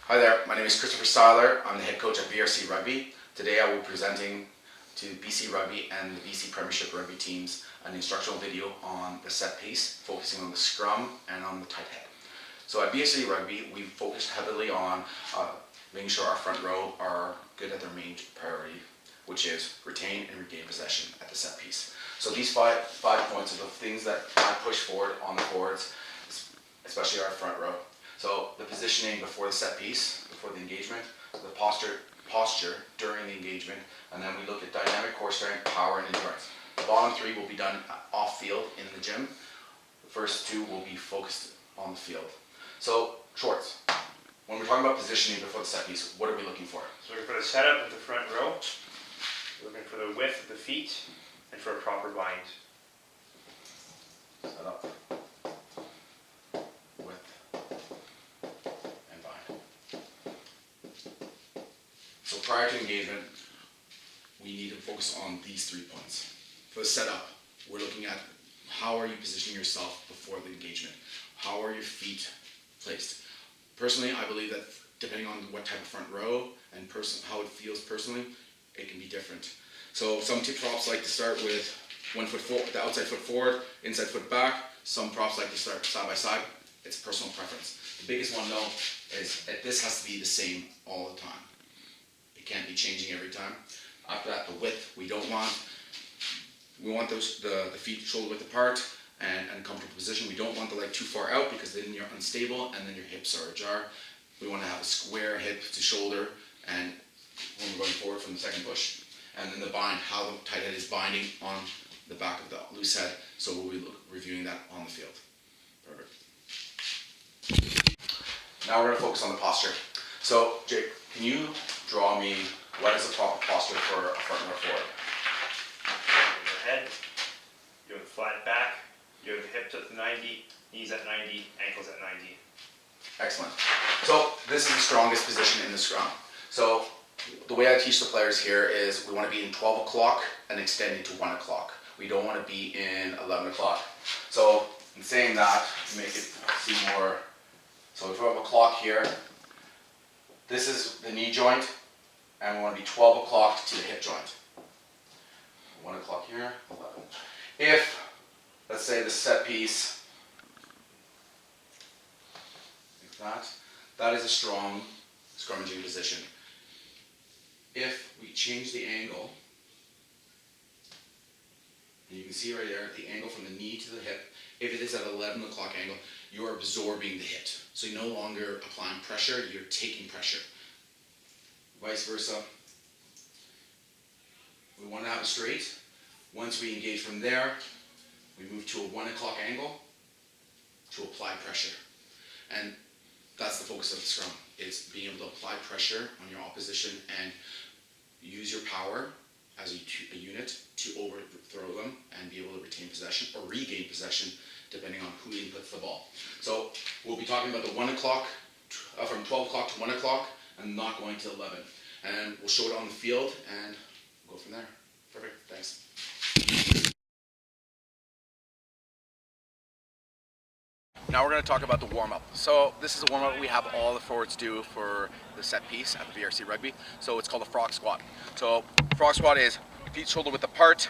Hi there, my name is Christopher Styler. I'm the head coach at VRC Rugby. Today I will be presenting to BC Rugby and the BC Premiership Rugby teams an instructional video on the set piece, focusing on the scrum and on the tight head. So at BC Rugby, we focused heavily on making sure our front row are good at their main priority, which is retain and regain possession at the set piece. So these five points are the things that I push forward on the boards, especially our front row. So the positioning before the set piece, before the engagement, the posture during the engagement, and then we look at dynamic core strength, power, and endurance. The bottom three will be done off field in the gym. The first two will be focused on the field. So Schwartz, when we're talking about positioning before the set piece, what are we looking for? So we're for the setup of the front row, we're looking for the width of the feet, and for a proper bind. Set up. So prior to engagement, we need to focus on these 3 points. For the setup, we're looking at how are you positioning yourself before the engagement? How are your feet placed? Personally, I believe that depending on what type of front row and how it feels personally, it can be different. So some tip props like to start with 1 foot forward, the outside foot forward, inside foot back. Some props like to start side by side. It's personal preference. The biggest one though is that this has to be the same all the time. It can't be changing every time. After that, the width we want the feet shoulder width apart and comfortable position. We don't want the leg too far out because then you're unstable and then your hips are ajar. We want to have a square hip to shoulder and when we're going forward from the second push. And then the bind, how the tight head is binding on the back of the loose head. So we'll be reviewing that on the field. Perfect. Now we're going to focus on the posture. So Jake, can you draw me what is the proper posture for a front row forward? Your head, you have a flat back, you have the hips at 90, knees at 90, ankles at 90. Excellent. So this is the strongest position in the scrum. So the way I teach the players here is we want to be in 12 o'clock and extending to 1 o'clock. We don't want to be in 11 o'clock. So in saying that, to make it seem more, so 12 o'clock here, this is the knee joint, and we want to be 12 o'clock to the hip joint. 1 o'clock here, 11. If, let's say the set piece, like that is a strong scrummaging position. If we change the angle, and you can see right there, the angle from the knee to the hip, if it is at 11 o'clock angle, you're absorbing the hit. So you're no longer applying pressure, you're taking pressure. Vice versa. We want to have it straight. Once we engage from there, we move to a 1 o'clock angle to apply pressure. And that's the focus of the scrum, is being able to apply pressure on your opposition and use your power as a unit to overthrow them and be able to retain possession or regain possession depending on who inputs the ball. So we'll be talking about the 1 o'clock, from 12 o'clock to 1 o'clock and not going to 11. And we'll show it on the field and we'll go from there. Perfect, thanks. Now we're going to talk about the warm-up. So this is a warm-up we have all the forwards do for the set piece at the VRC Rugby. So it's called a frog squat. So frog squat is feet shoulder width apart,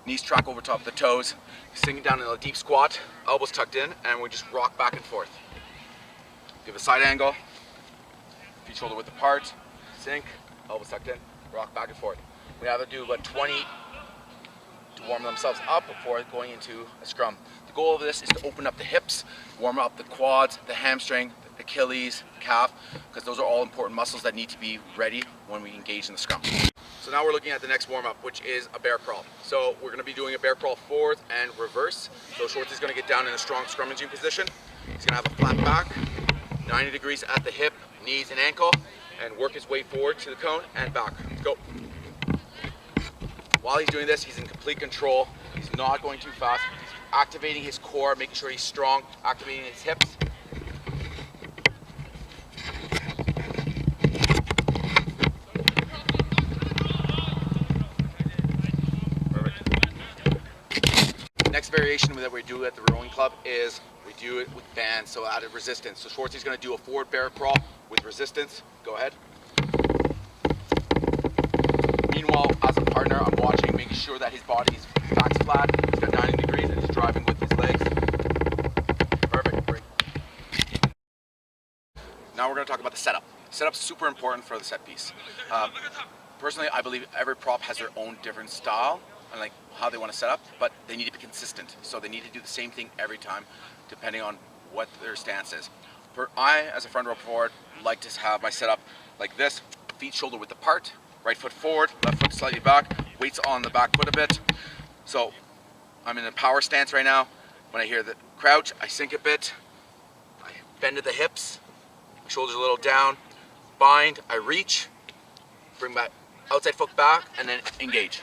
knees track over top of the toes, sinking down in a deep squat, elbows tucked in, and we just rock back and forth. Give a side angle, feet shoulder width apart, sink, elbows tucked in, rock back and forth. We have to do about 20 to warm themselves up before going into a scrum. The goal of this is to open up the hips, warm up the quads, the hamstring, the Achilles, calf, because those are all important muscles that need to be ready when we engage in the scrum. So now we're looking at the next warm-up, which is a bear crawl. So we're going to be doing a bear crawl forward and reverse. So Schwartz is going to get down in a strong scrummaging position. He's going to have a flat back, 90 degrees at the hip, knees and ankle, and work his way forward to the cone and back. Let's go. While he's doing this, he's in complete control. He's not going too fast. He's activating his core, making sure he's strong, activating his hips. Perfect. Next variation that we do at the rowing club is we do it with bands, so added resistance. So Schwartzy's going to do a forward bear crawl with resistance. Go ahead. Meanwhile, as a partner, I'm watching, making sure that his body's back's flat. He's got 90 degrees and he's driving with his legs. Perfect. Great. Now we're going to talk about the setup. Setup's super important for the set piece. Personally, I believe every prop has their own different style and like how they want to set up, but they need to be consistent. So they need to do the same thing every time, depending on what their stance is. I, as a front row forward, like to have my setup like this: feet shoulder width apart, right foot forward, left foot slightly back, weights on the back foot a bit. So I'm in a power stance right now. When I hear the crouch, I sink a bit, I bend at the hips, shoulders a little down, bind, I reach, bring my outside foot back, and then engage.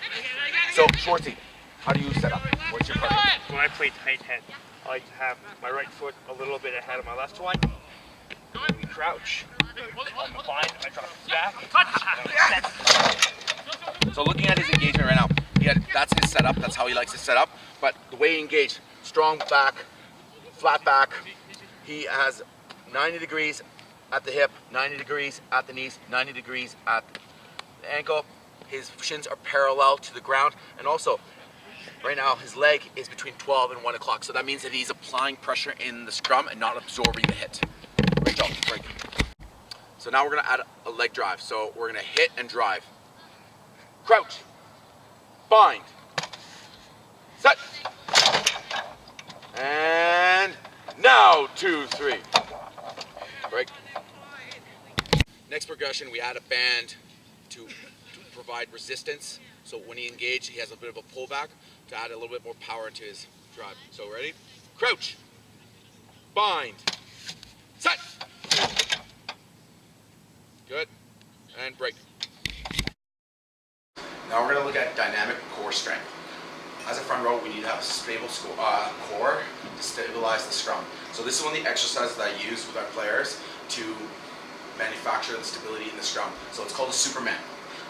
So, Schwartzy, how do you set up? What's your partner? When I play tight head, I like to have my right foot a little bit ahead of my left one. We crouch. On the bind, I drop it back. So looking at his engagement right now, that's his setup, that's how he likes to set up, but the way he engaged, strong back, flat back, he has 90 degrees at the hip, 90 degrees at the knees, 90 degrees at the ankle. His shins are parallel to the ground, and also right now his leg is between 12 and 1 o'clock, so that means that he's applying pressure in the scrum and not absorbing the hit. Break out, break. So now we're going to add a leg drive, so we're going to hit and drive. Crouch, bind, set, and now 2, 3. Break. Next progression, we add a band to provide resistance. So when he engages, he has a bit of a pullback to add a little bit more power into his drive. So ready? Crouch, bind, set. Good, and break. Now we're going to look at dynamic core strength. As a front row, we need to have a stable core to stabilize the scrum. So this is one of the exercises that I use with our players to manufacture the stability in the scrum. So it's called a Superman.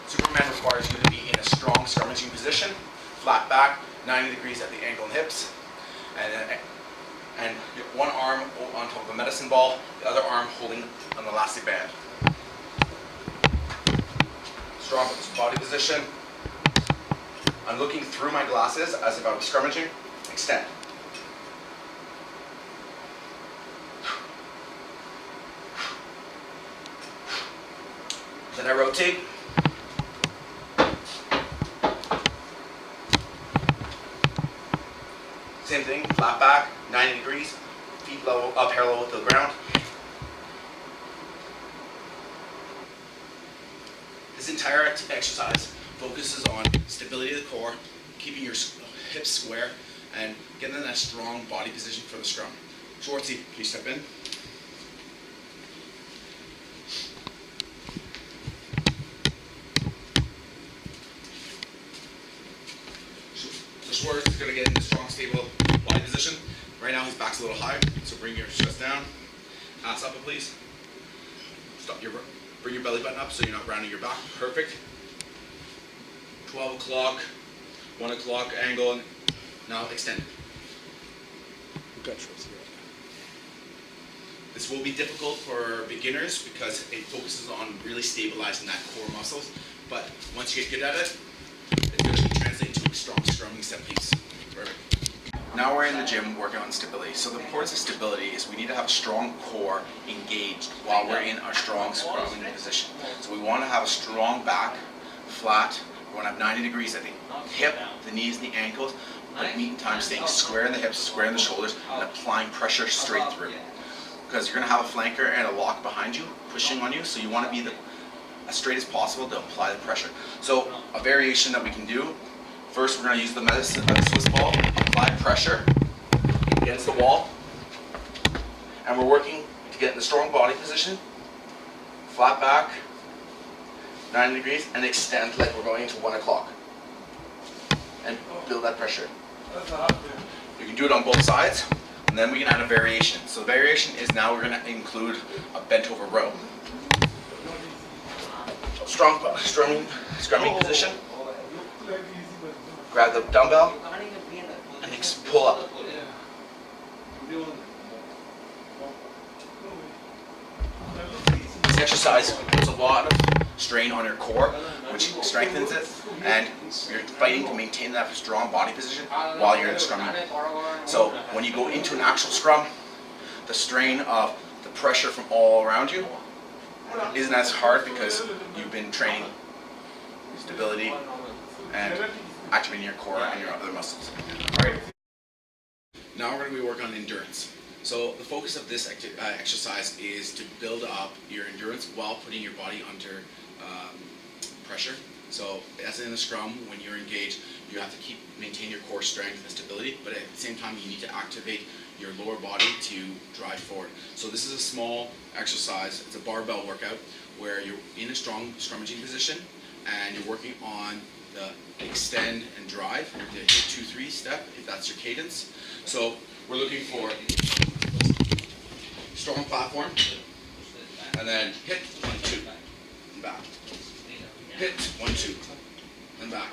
Superman requires you to be in a strong scrummaging position, flat back, 90 degrees at the ankle and hips, and one arm on top of a medicine ball, the other arm holding an elastic band. Strong body position. I'm looking through my glasses as if I was scrummaging. Extend. Then I rotate. Same thing, flat back, 90 degrees, feet level, up parallel with the ground. This entire exercise focuses on stability of the core, keeping your hips square, and getting in that strong body position for the scrum. Schwartzy, please step in. So Schwartz is going to get in the strong, stable body position. Right now his back's a little high, so bring your chest down. Ass up, please. Bring your belly button up so you're not rounding your back. Perfect. 12 o'clock, 1 o'clock angle. Now extend. This will be difficult for beginners because it focuses on really stabilizing that core muscles. But once you get good at it, it's going to translate to a strong scrumming set piece. Perfect. Now we're in the gym working on stability. So the importance of stability is we need to have a strong core engaged while we're in our strong scrumming position. So we want to have a strong back, flat. We want to have 90 degrees at the hip, the knees, and the ankles, but meantime staying square in the hips, square in the shoulders, and applying pressure straight through. Because you're going to have a flanker and a lock behind you, pushing on you, so you want to be as straight as possible to apply the pressure. So a variation that we can do, first we're going to use the Swiss ball, apply pressure against the wall, and we're working to get in the strong body position, flat back, 90 degrees, and extend like we're going into 1 o'clock. And build that pressure. You can do it on both sides, and then we can add a variation. So the variation is now we're going to include a bent over row. Strong scrumming position. Grab the dumbbell and pull up. exercise puts a lot of strain on your core, which strengthens it, and you're fighting to maintain that strong body position while you're in the scrum. So when you go into an actual scrum, the strain of the pressure from all around you isn't as hard because you've been training stability and activating your core and your other muscles. All right. Now we're going to be working on endurance. So the focus of this exercise is to build up your endurance while putting your body under pressure. So as in the scrum, when you're engaged, you have to maintain your core strength and stability, but at the same time you need to activate your lower body to drive forward. So this is a small exercise. It's a barbell workout where you're in a strong scrummaging position and you're working on the extend and drive, the hit 2-3 step, if that's your cadence. So we're looking for strong platform, and then hit 1-2, and back. Hit 1-2, and back.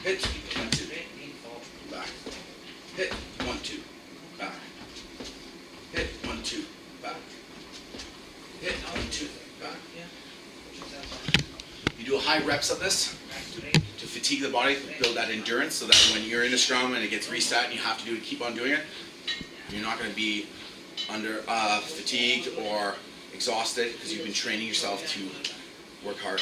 Hit 1-2, back. Hit 1-2, back. Hit 1-2, back. Hit 1-2, back. You do high reps of this to fatigue the body, build that endurance, so that when you're in a scrum and it gets reset and you have to keep on doing it, you're not going to be under fatigued or exhausted because you've been training yourself to work hard.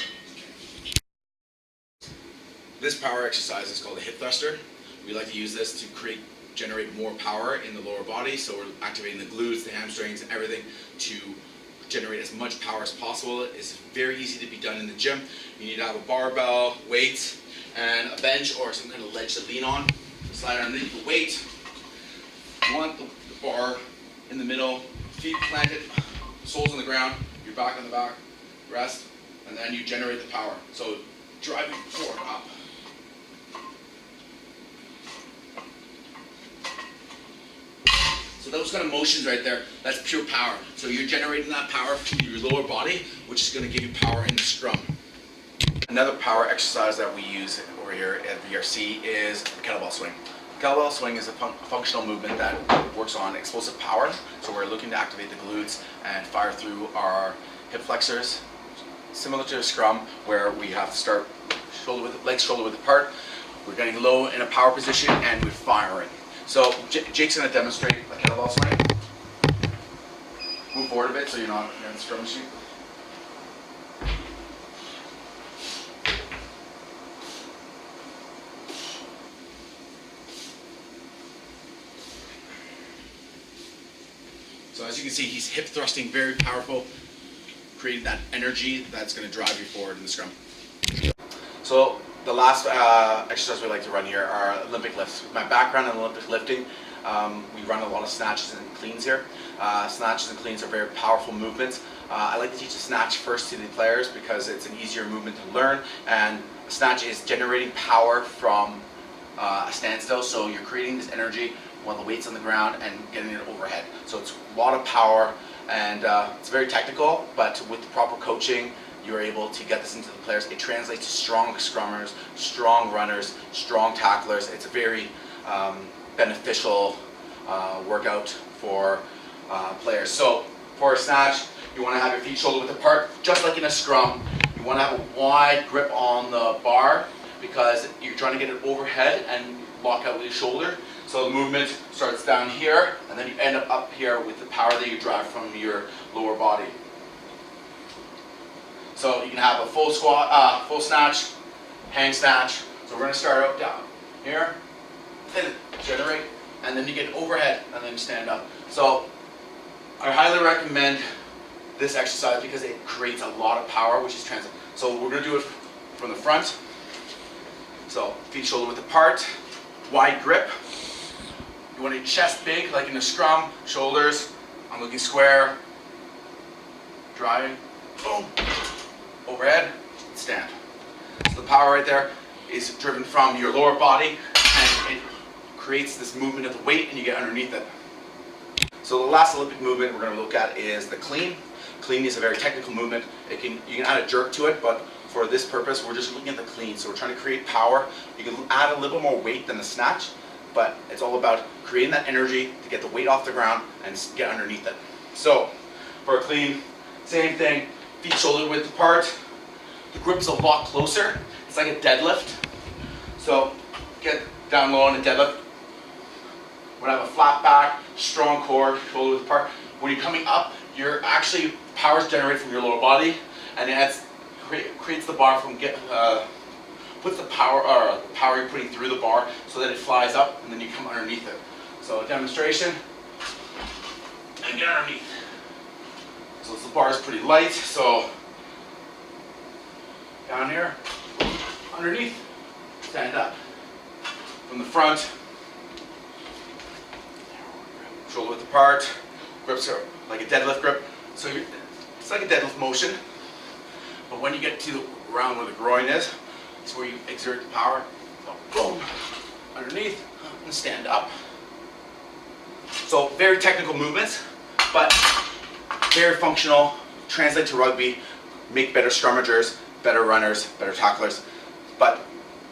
This power exercise is called a hip thruster. We like to use this to generate more power in the lower body, so we're activating the glutes, the hamstrings, and everything to generate as much power as possible. It's very easy to be done in the gym. You need to have a barbell, weights, and a bench or some kind of ledge to lean on. Slide underneath the weight. You want the bar in the middle, feet planted, soles on the ground, your back on the back, rest, and then you generate the power. So driving forward, up. So those kind of motions right there, that's pure power. So you're generating that power through your lower body, which is going to give you power in the scrum. Another power exercise that we use over here at VRC is the kettlebell swing. Kettlebell swing is a functional movement that works on explosive power. So we're looking to activate the glutes and fire through our hip flexors. Similar to a scrum where we have to start legs shoulder width apart. We're getting low in a power position and we're firing. So Jake's going to demonstrate a kettlebell swing. Move forward a bit so you're not in the scrum machine. So as you can see, he's hip thrusting, very powerful, creating that energy that's going to drive you forward in the scrum. So the last exercise we like to run here are Olympic lifts. With my background in Olympic lifting, we run a lot of snatches and cleans here. Snatches and cleans are very powerful movements. I like to teach a snatch first to the players because it's an easier movement to learn, and a snatch is generating power from a standstill, so you're creating this energy while the weight's on the ground and getting it overhead. So it's a lot of power, and it's very technical, but with the proper coaching, you're able to get this into the players. It translates to strong scrummers, strong runners, strong tacklers. It's a very beneficial workout for players. So for a snatch, you want to have your feet shoulder width apart, just like in a scrum. You want to have a wide grip on the bar because you're trying to get it overhead and lock out with your shoulder. So the movement starts down here, and then you end up here with the power that you drive from your lower body. So you can have a full squat, full snatch, hang snatch. So we're going to start out down here, and generate, and then you get overhead, and then you stand up. So I highly recommend this exercise because it creates a lot of power, which is transit. So we're going to do it from the front. So feet shoulder width apart, wide grip. You want your chest big, like in a scrum, shoulders, I'm looking square, driving, boom, overhead, stand. So the power right there is driven from your lower body, and it creates this movement of the weight, and you get underneath it. So the last Olympic movement we're going to look at is the clean. Clean is a very technical movement. You can add a jerk to it, but for this purpose, we're just looking at the clean. So we're trying to create power. You can add a little more weight than the snatch, but it's all about creating that energy to get the weight off the ground and get underneath it. So for a clean, Same thing, feet shoulder width apart. The grip's a lot closer. It's like a deadlift. So get down low on a deadlift. When I have a flat back, strong core, shoulder width apart. When you're coming up, you're actually, power's generated from your lower body, and it creates the bar from puts the power you're putting through the bar so that it flies up, and then you come underneath it. So demonstration, and get underneath. So the bar is pretty light, so down here, underneath, stand up. From the front, shoulder width apart, grips are like a deadlift grip. So it's like a deadlift motion, but when you get to around where the groin is, it's where you exert the power. So boom, underneath, and stand up. So very technical movements, but very functional, translate to rugby, make better scrummagers, better runners, better tacklers. But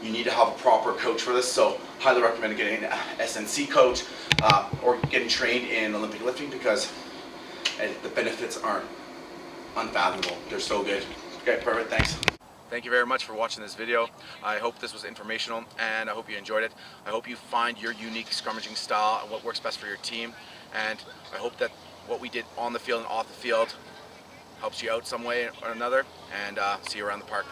you need to have a proper coach for this, so highly recommend getting an SNC coach or getting trained in Olympic lifting, because the benefits aren't unfathomable. They're so good. Okay, perfect, thanks. Thank you very much for watching this video. I hope this was informational, and I hope you enjoyed it. I hope you find your unique scrummaging style and what works best for your team. And I hope that what we did on the field and off the field helps you out some way or another. And see you around the park.